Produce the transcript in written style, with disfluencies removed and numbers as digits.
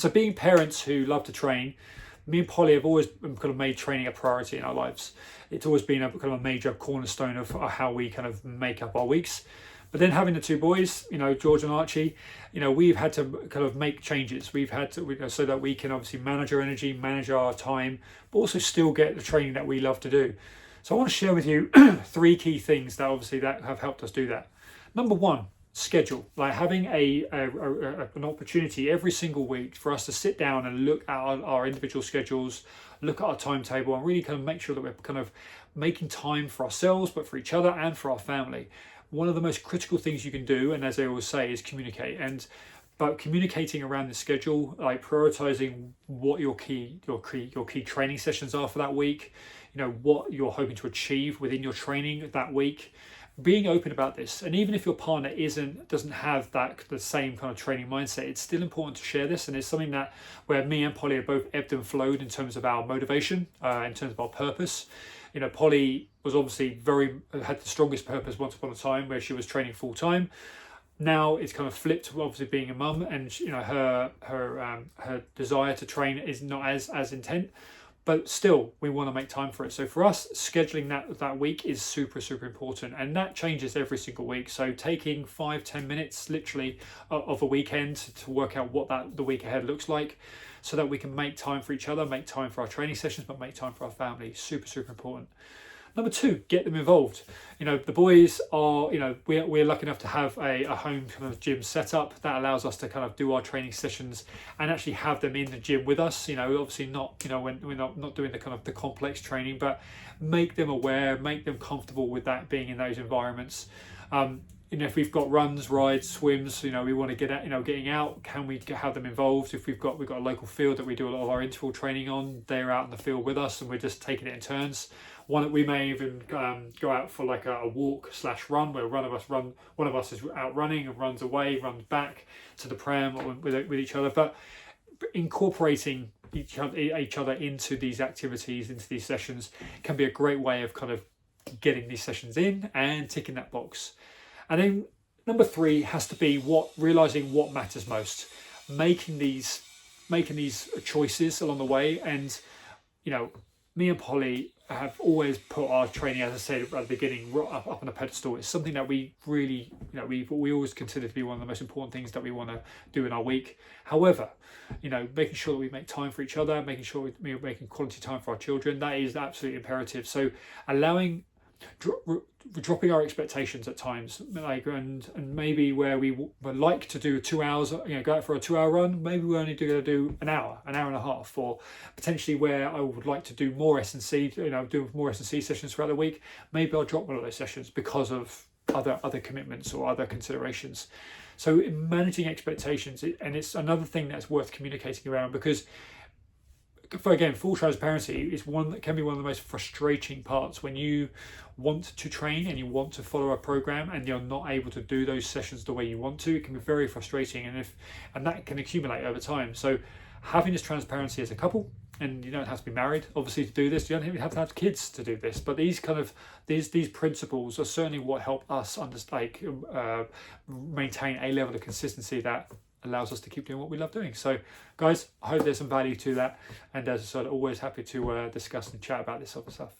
So being parents who love to train, me and Polly have always kind of made training a priority in our lives. It's always been a kind of a major cornerstone of how we kind of make up our weeks. But then having the two boys, George and Archie, we've had to kind of make changes. We've had to, so that we can obviously manage our energy, manage our time, but also still get the training that we love to do. So I want to share with you 3 key things that obviously that have helped us do that. Number 1, schedule. Like having an opportunity every single week for us to sit down and look at our individual schedules, look at our timetable, and really kind of make sure that we're kind of making time for ourselves, but for each other and for our family. One of the most critical things you can do, and as I always say, is communicate. But communicating around the schedule, like prioritizing what your key training sessions are for that week, what you're hoping to achieve within your training that week, being open about this. And even if your partner doesn't have the same kind of training mindset, it's still important to share this. And it's something that where me and Polly have both ebbed and flowed in terms of our motivation, in terms of our purpose. Polly was obviously had the strongest purpose once upon a time where she was training full time. Now it's kind of flipped, obviously being a mum, and her desire to train is not as intent, but still we want to make time for it. So for us, scheduling that week is super important, and that changes every single week. So taking 5-10 minutes literally of a weekend to work out what the week ahead looks like, so that we can make time for each other, make time for our training sessions, but make time for our family. Super important. Number 2, get them involved. The boys are, we're lucky enough to have a home kind of gym setup that allows us to kind of do our training sessions and actually have them in the gym with us. Obviously not, when we're not doing the kind of the complex training, but make them aware, make them comfortable with that being in those environments. If we've got runs, rides, swims, we want to get out, getting out, can we have them involved? If we've got a local field that we do a lot of our interval training on, they're out in the field with us and we're just taking it in turns. We may even go out for like a walk/run where one of us is out running and runs away, runs back to the pram with each other. But incorporating each other into these activities, into these sessions, can be a great way of kind of getting these sessions in and ticking that box. And then number 3 has to be realizing what matters most, making these choices along the way. And me and Polly have always put our training, as I said at the beginning, up on a pedestal. It's something that we really, we always consider to be one of the most important things that we want to do in our week. However, making sure that we make time for each other, making sure we're making quality time for our children, that is absolutely imperative. So dropping our expectations at times, and maybe where we would like to do 2 hours, go out for a 2-hour run, maybe we're only going to do an hour and a half, or potentially where I would like to do more S&C, do more S&C sessions throughout the week, maybe I'll drop one of those sessions because of other commitments or other considerations. So managing expectations, and it's another thing that's worth communicating around, because again, full transparency is one that can be one of the most frustrating parts when you want to train and you want to follow a program and you're not able to do those sessions the way you want to. It can be very frustrating, and that can accumulate over time. So having this transparency as a couple, and you don't have to be married obviously to do this, you don't even have to have kids to do this, but these principles are certainly what help us maintain a level of consistency that allows us to keep doing what we love doing. So guys, I hope there's some value to that, and as I said, always happy to discuss and chat about this sort of stuff.